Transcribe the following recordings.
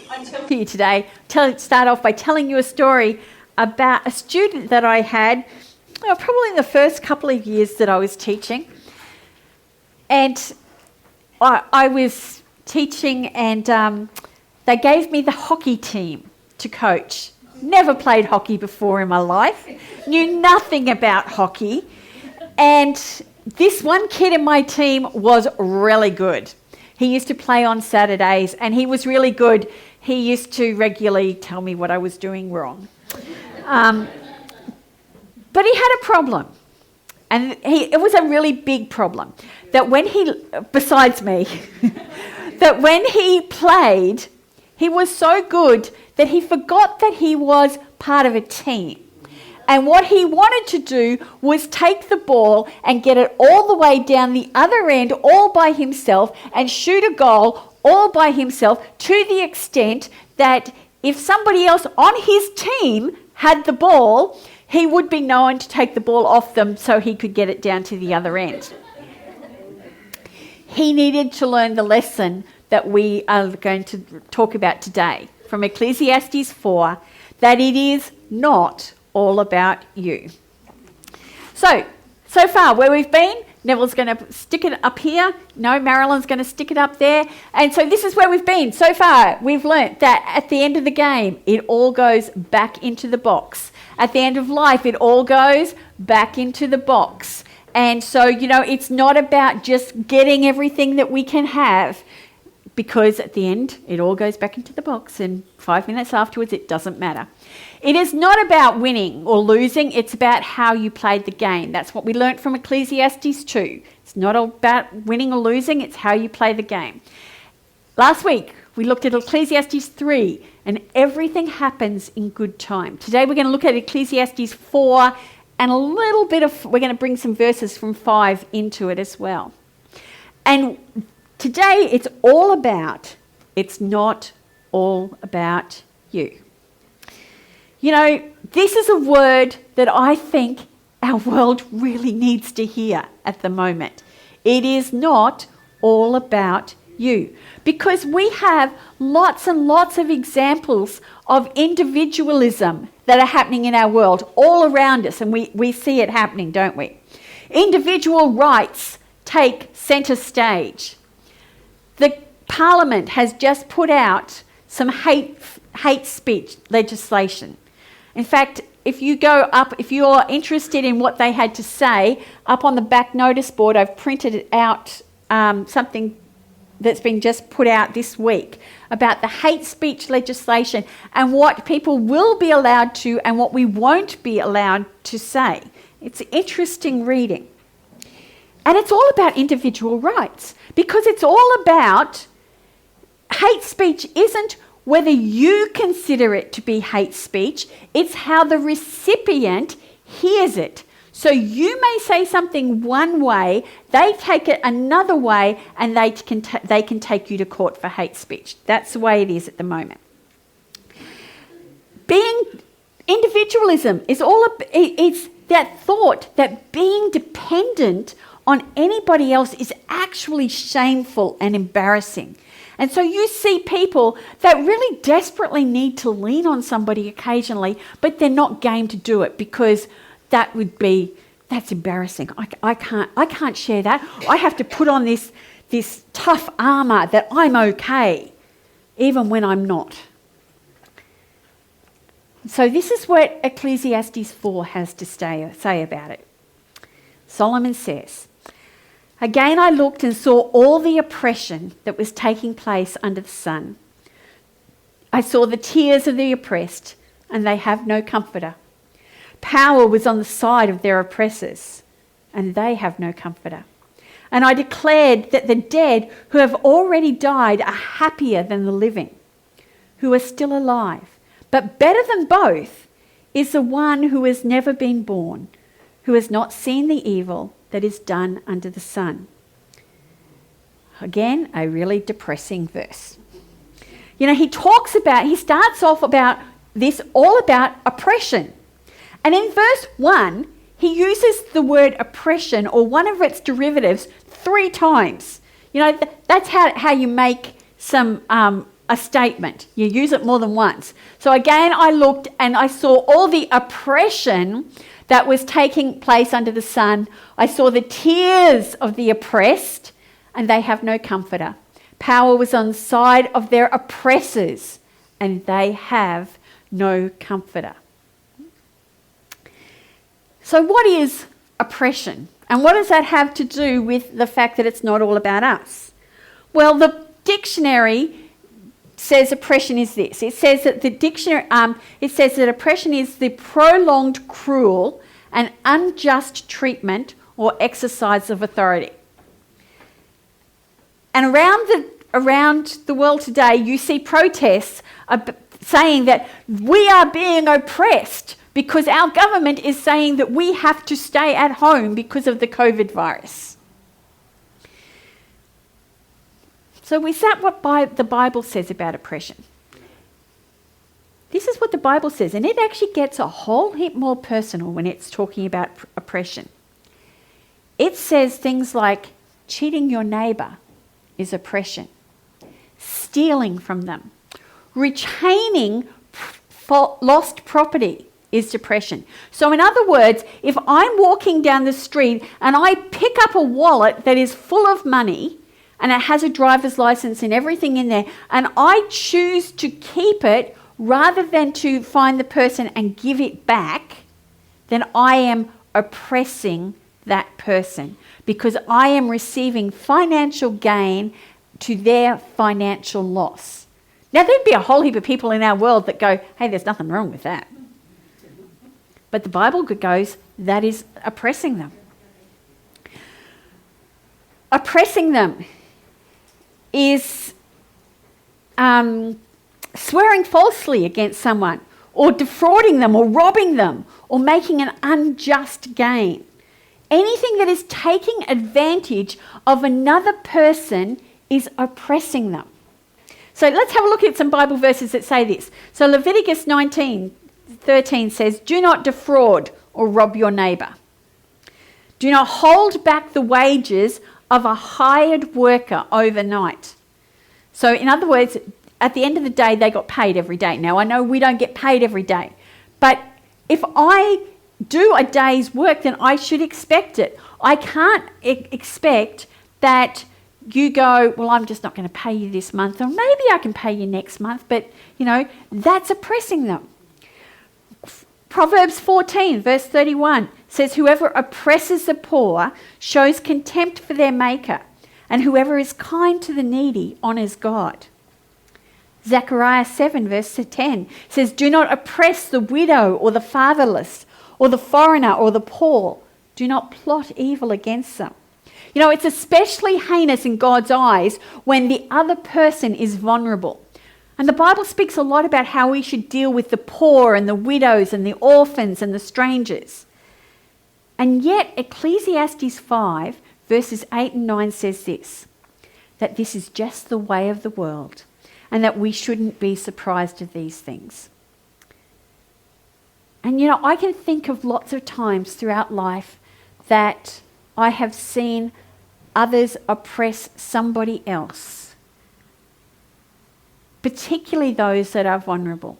For you today, start off by telling you a story about a student that I had probably in the first couple of years that I was teaching. And I was teaching and they gave me the hockey team to coach. Never played hockey before in my life, knew nothing about hockey. And this one kid in my team was really good. He used to play on Saturdays and he was really good. He used to regularly tell me what I was doing wrong. But he had a problem. And it was a really big problem. That when besides me, that when he played, he was so good that he forgot that he was part of a team. And what he wanted to do was take the ball and get it all the way down the other end all by himself and shoot a goal all by himself, to the extent that if somebody else on his team had the ball, he would be known to take the ball off them so he could get it down to the other end. He needed to learn the lesson that we are going to talk about today from Ecclesiastes 4, that it is not all about you. So far where we've been, Neville's going to stick it up here. No, Marilyn's going to stick it up there. And so this is where we've been. So far, we've learnt that at the end of the game, it all goes back into the box. At the end of life, it all goes back into the box. And so, it's not about just getting everything that we can have, because at the end, it all goes back into the box, and 5 minutes afterwards, it doesn't matter. It is not about winning or losing. It's about how you played the game. That's what we learnt from Ecclesiastes 2. It's not about winning or losing. It's how you play the game. Last week, we looked at Ecclesiastes 3, and everything happens in good time. Today, we're going to look at Ecclesiastes 4, and we're going to bring some verses from 5 into it as well. And today, it's not all about you. This is a word that I think our world really needs to hear at the moment. It is not all about you. Because we have lots and lots of examples of individualism that are happening in our world all around us, and we see it happening, don't we? Individual rights take centre stage. The Parliament has just put out some hate speech legislation. In fact, if you're interested in what they had to say, up on the back notice board, I've printed out something that's been just put out this week about the hate speech legislation and what people will be allowed to and what we won't be allowed to say. It's interesting reading. And it's all about individual rights, because it's all about hate speech isn't whether you consider it to be hate speech, it's how the recipient hears it. So you may say something one way, they take it another way, and they can take you to court for hate speech. That's the way it is at the moment. Individualism is it's that thought that being dependent on anybody else is actually shameful and embarrassing. And so you see people that really desperately need to lean on somebody occasionally, but they're not game to do it because that's embarrassing. I can't share that. I have to put on this tough armour that I'm okay, even when I'm not. So this is what Ecclesiastes 4 has to say about it. Solomon says, "Again I looked and saw all the oppression that was taking place under the sun. I saw the tears of the oppressed, and they have no comforter. Power was on the side of their oppressors, and they have no comforter. And I declared that the dead who have already died are happier than the living, who are still alive. But better than both is the one who has never been born, who has not seen the evil that is done under the sun." Again, a really depressing verse. He starts off about this all about oppression. And in verse 1, he uses the word oppression or one of its derivatives 3 times. That's how you make some a statement. You use it more than once. So again, I looked and I saw all the oppression that was taking place under the sun. I saw the tears of the oppressed, and they have no comforter. Power was on the side of their oppressors, and they have no comforter. So what is oppression? And what does that have to do with the fact that it's not all about us? Well, the dictionary says oppression is this. It says that oppression is the prolonged, cruel, and unjust treatment or exercise of authority. And around the world today, you see protests saying that we are being oppressed because our government is saying that we have to stay at home because of the COVID virus. So is that what the Bible says about oppression? This is what the Bible says, and it actually gets a whole heap more personal when it's talking about oppression. It says things like cheating your neighbour is oppression, stealing from them, retaining lost property is depression. So in other words, if I'm walking down the street and I pick up a wallet that is full of money and it has a driver's license and everything in there, and I choose to keep it rather than to find the person and give it back, then I am oppressing that person because I am receiving financial gain to their financial loss. Now, there'd be a whole heap of people in our world that go, hey, there's nothing wrong with that. But the Bible goes, that is oppressing them. Oppressing them is swearing falsely against someone, or defrauding them, or robbing them, or making an unjust gain. Anything that is taking advantage of another person is oppressing them. So let's have a look at some Bible verses that say this. So Leviticus 19:13 says, do not defraud or rob your neighbour. Do not hold back the wages of a hired worker overnight. So in other words, at the end of the day, they got paid every day. Now, I know we don't get paid every day, but if I do a day's work, then I should expect it. I can't expect that you go, well, I'm just not going to pay you this month, or maybe I can pay you next month, but, that's oppressing them. Proverbs 14, verse 31 says, whoever oppresses the poor shows contempt for their maker, and whoever is kind to the needy honours God. Zechariah 7, verse 10 says, do not oppress the widow or the fatherless or the foreigner or the poor. Do not plot evil against them. It's especially heinous in God's eyes when the other person is vulnerable. And the Bible speaks a lot about how we should deal with the poor and the widows and the orphans and the strangers. And yet Ecclesiastes 5, verses 8 and 9 says this, that this is just the way of the world and that we shouldn't be surprised at these things. And I can think of lots of times throughout life that I have seen others oppress somebody else, particularly those that are vulnerable.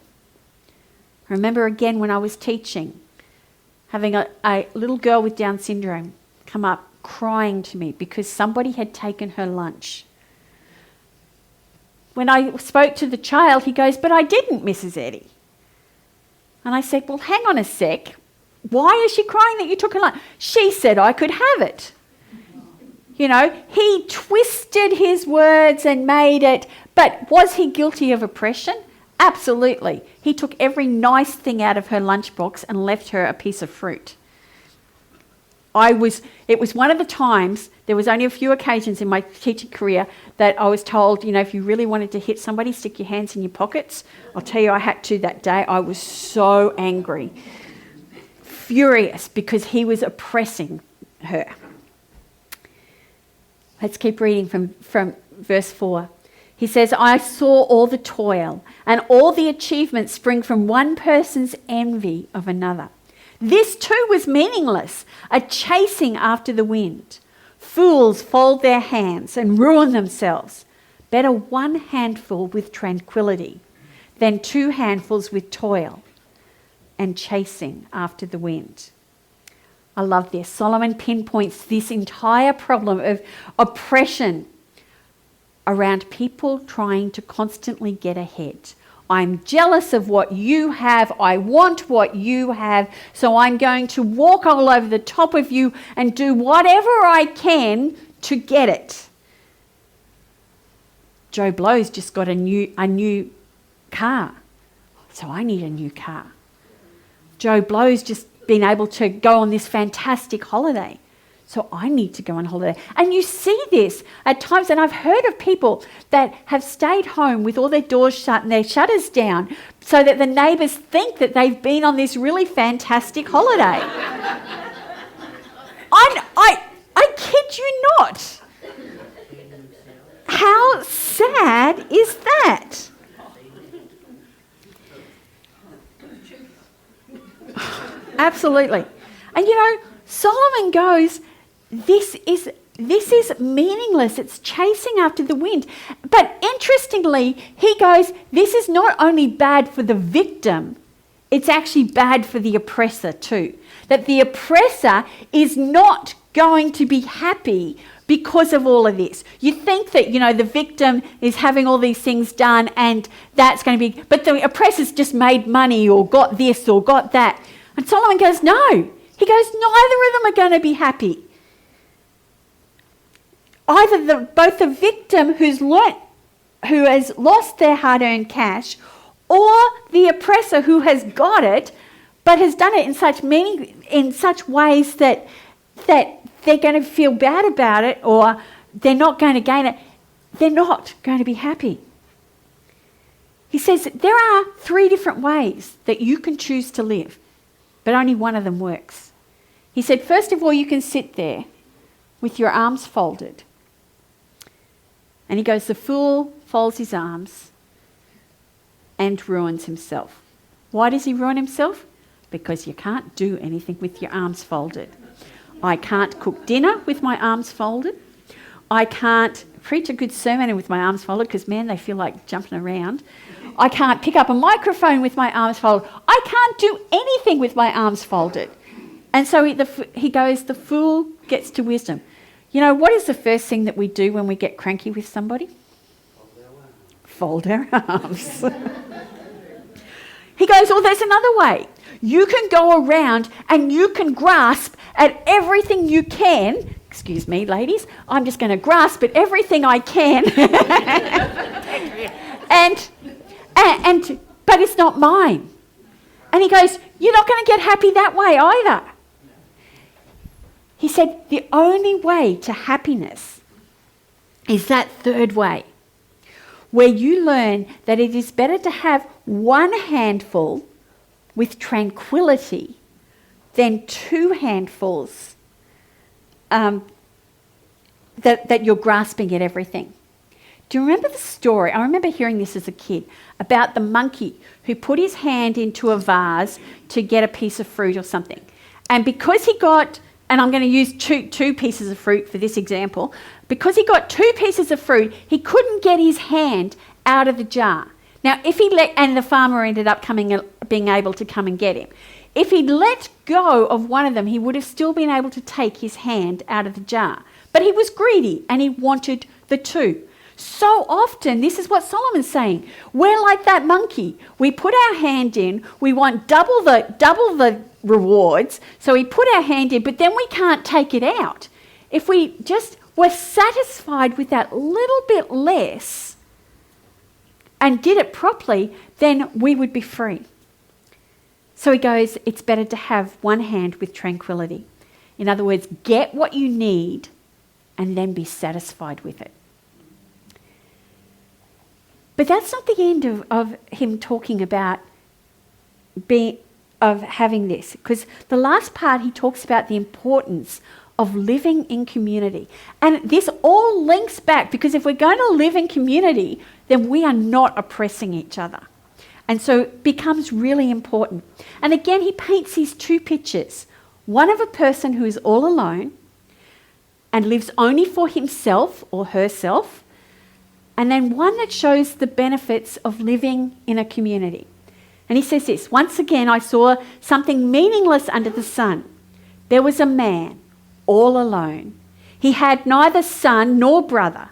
I remember again when I was teaching, having a little girl with Down syndrome come up crying to me because somebody had taken her lunch. When I spoke to the child, he goes, but I didn't, Mrs. Eddie. And I said, well, hang on a sec. Why is she crying that you took her lunch? She said I could have it. He twisted his words and made it. But was he guilty of oppression? Absolutely. He took every nice thing out of her lunchbox and left her a piece of fruit. It was one of the times, there was only a few occasions in my teaching career that I was told, if you really wanted to hit somebody, stick your hands in your pockets. I'll tell you, I had to that day. I was so angry, furious, because he was oppressing her. Let's keep reading from verse 4. He says, I saw all the toil and all the achievements spring from one person's envy of another. This too was meaningless, a chasing after the wind. Fools fold their hands and ruin themselves, Better one handful with tranquility than two handfuls with toil and chasing after the wind. I love this. Solomon pinpoints this entire problem of oppression around people trying to constantly get ahead. I'm jealous of what you have. I want what you have. So I'm going to walk all over the top of you and do whatever I can to get it. Joe Blow's just got a new car. So I need a new car. Joe Blow's just been able to go on this fantastic holiday. So I need to go on holiday. And you see this at times, and I've heard of people that have stayed home with all their doors shut and their shutters down so that the neighbours think that they've been on this really fantastic holiday. I kid you not. How sad is that? Absolutely. And Solomon goes, this is meaningless. It's chasing after the wind. But interestingly, he goes, this is not only bad for the victim, it's actually bad for the oppressor too. That the oppressor is not going to be happy because of all of this. You think that, the victim is having all these things done and that's going to be, but the oppressor's just made money or got this or got that. And Solomon goes, no. He goes, neither of them are going to be happy. Either both the victim who has lost their hard-earned cash, or the oppressor who has got it, but has done it in such ways that they're going to feel bad about it, or they're not going to gain it. They're not going to be happy. He says there are 3 different ways that you can choose to live, but only one of them works. He said, first of all, you can sit there with your arms folded. And he goes, the fool folds his arms and ruins himself. Why does he ruin himself? Because you can't do anything with your arms folded. I can't cook dinner with my arms folded. I can't preach a good sermon with my arms folded because, man, they feel like jumping around. I can't pick up a microphone with my arms folded. I can't do anything with my arms folded. And so he goes, the fool gets to wisdom. What is the first thing that we do when we get cranky with somebody? Fold our arms. He goes, there's another way. You can go around and you can grasp at everything you can. Excuse me, ladies. I'm just going to grasp at everything I can. But it's not mine. And he goes, you're not going to get happy that way either. He said the only way to happiness is that third way, where you learn that it is better to have one handful with tranquility than 2 handfuls that you're grasping at everything. Do you remember the story? I remember hearing this as a kid about the monkey who put his hand into a vase to get a piece of fruit or something. And because he got, and I'm going to use two pieces of fruit for this example, because he got 2 pieces of fruit, he couldn't get his hand out of the jar. Now, and the farmer ended up being able to come and get him. If he'd let go of one of them, he would have still been able to take his hand out of the jar. But he was greedy and he wanted the 2. So often, this is what Solomon's saying. We're like that monkey. We put our hand in, we want double the rewards, so we put our hand in, but then we can't take it out. If we just were satisfied with that little bit less and did it properly, then we would be free. So he goes, it's better to have one hand with tranquility. In other words, get what you need and then be satisfied with it. But that's not the end of him talking about having this, because the last part he talks about the importance of living in community. And this all links back, because if we're going to live in community, then we are not oppressing each other. And so it becomes really important. And again, he paints these 2 pictures. One of a person who is all alone and lives only for himself or herself, and then one that shows the benefits of living in a community. And he says this, once again I saw something meaningless under the sun. There was a man all alone. He had neither son nor brother.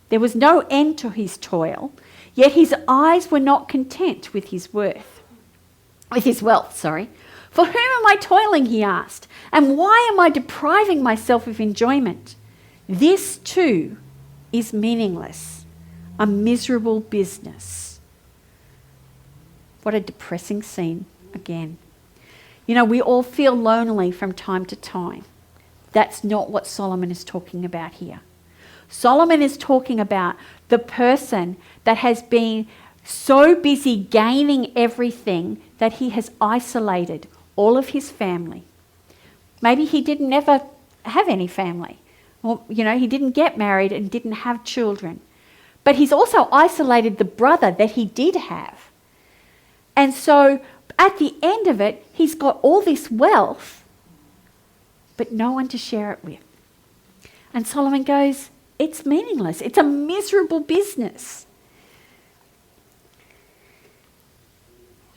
There was no end to his toil, yet his eyes were not content with his wealth. For whom am I toiling, he asked, and why am I depriving myself of enjoyment? This too is meaningless, a miserable business. What a depressing scene again. You know, we all feel lonely from time to time. That's not what Solomon is talking about here. Solomon is talking about the person that has been so busy gaining everything that he has isolated all of his family. Maybe he didn't ever have any family. Or, he didn't get married and didn't have children. But he's also isolated the brother that he did have. And so at the end of it, he's got all this wealth, but no one to share it with. And Solomon goes, it's meaningless. It's a miserable business.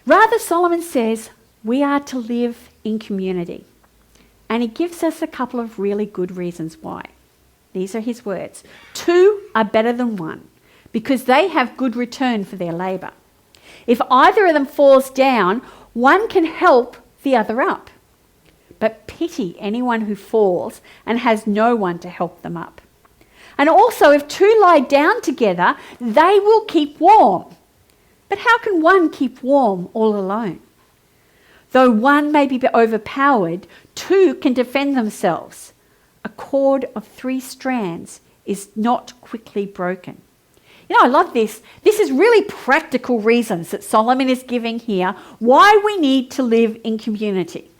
Rather, Solomon says we are to live in community. And he gives us a couple of really good reasons why. These are his words. 2 are better than 1 because they have good return for their labour. If either of them falls down, one can help the other up. But pity anyone who falls and has no one to help them up. And also, if 2 lie down together, they will keep warm. But how can one keep warm all alone? Though one may be overpowered, 2 can defend themselves. A cord of 3 strands is not quickly broken. I love this. This is really practical reasons that Solomon is giving here why we need to live in community.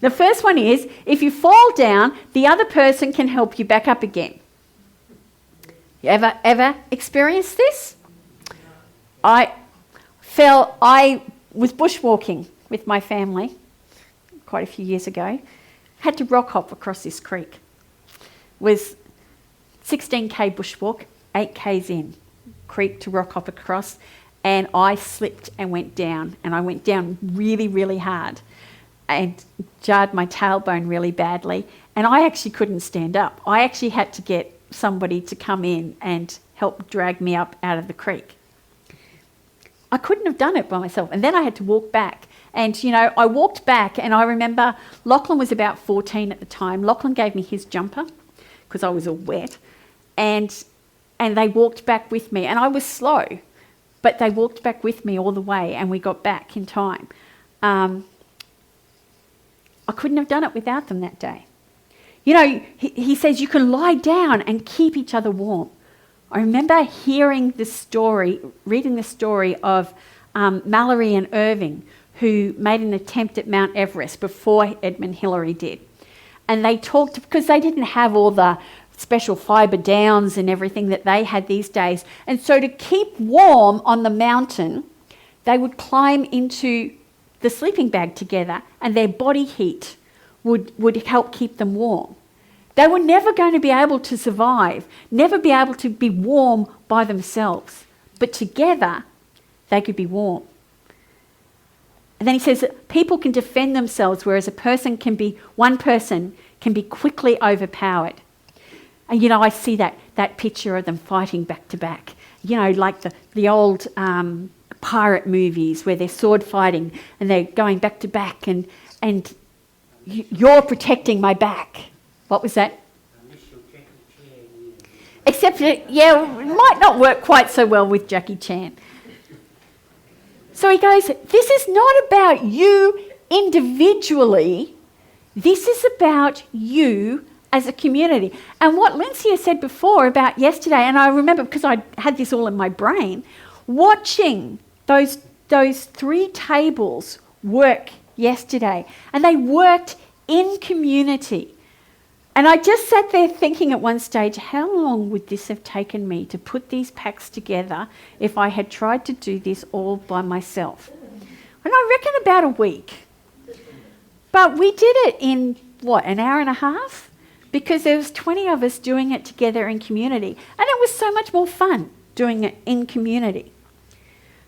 The first one is, if you fall down, the other person can help you back up again. You ever experienced this? I was bushwalking with my family quite a few years ago. Had to rock hop across this creek. It was 16k bushwalk, 8k's in. Creek to rock hop across, and I slipped and went down, and I went down really, really hard and jarred my tailbone really badly, and I actually couldn't stand up. I actually had to get somebody to come in and help drag me up out of the creek. I couldn't have done it by myself, and then I had to walk back. And, I walked back, and I remember Lachlan was about 14 at the time. Lachlan gave me his jumper because I was all wet, and they walked back with me. And I was slow, but they walked back with me all the way, and we got back in time. I couldn't have done it without them that day. He says you can lie down and keep each other warm. I remember reading the story of Mallory and Irving, who made an attempt at Mount Everest before Edmund Hillary did. And they talked, because they didn't have all the special fibre downs and everything that they had these days. And so to keep warm on the mountain, they would climb into the sleeping bag together, and their body heat would help keep them warm. They were never going to be able to survive, never be able to be warm by themselves. But together, they could be warm. And then he says that people can defend themselves, whereas one person can be quickly overpowered. And, I see that picture of them fighting back to back. Like the old pirate movies where they're sword fighting and they're going back to back and you're protecting my back. What was that? Except that, it might not work quite so well with Jackie Chan. So he goes, this is not about you individually. This is about you as a community. And what Lindsay has said before about yesterday, and I remember because I had this all in my brain, watching those 3 tables work yesterday. And they worked in community. And I just sat there thinking at one stage, how long would this have taken me to put these packs together if I had tried to do this all by myself? And I reckon about a week. But we did it in, an hour and a half? Because there was 20 of us doing it together in community. And it was so much more fun doing it in community.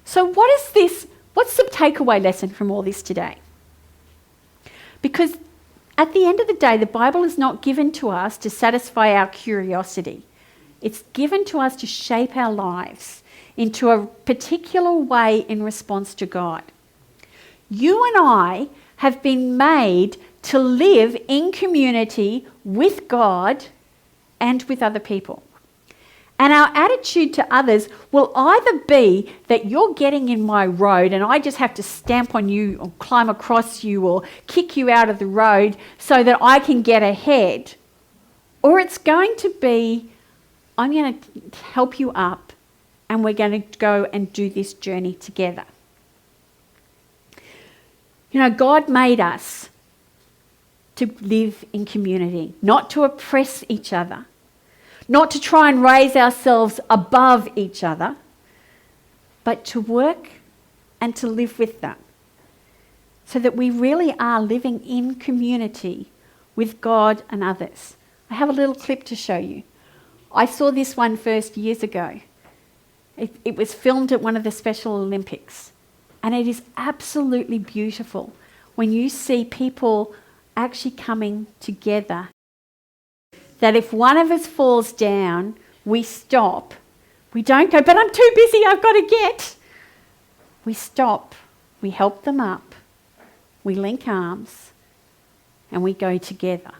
So what's the takeaway lesson from all this today? Because at the end of the day, the Bible is not given to us to satisfy our curiosity. It's given to us to shape our lives into a particular way in response to God. You and I have been made to live in community with God and with other people. And our attitude to others will either be that you're getting in my road and I just have to stamp on you or climb across you or kick you out of the road so that I can get ahead. Or it's going to be, I'm going to help you up and we're going to go and do this journey together. You know, God made us to live in community, not to oppress each other, not to try and raise ourselves above each other, but to work and to live with them so that we really are living in community with God and others. I have a little clip to show you. I saw this one first years ago. It was filmed at one of the Special Olympics, and it is absolutely beautiful when you see people actually coming together. That if one of us falls down, we stop. We don't go, but I'm too busy, I've got to get. We stop, we help them up, we link arms, and we go together.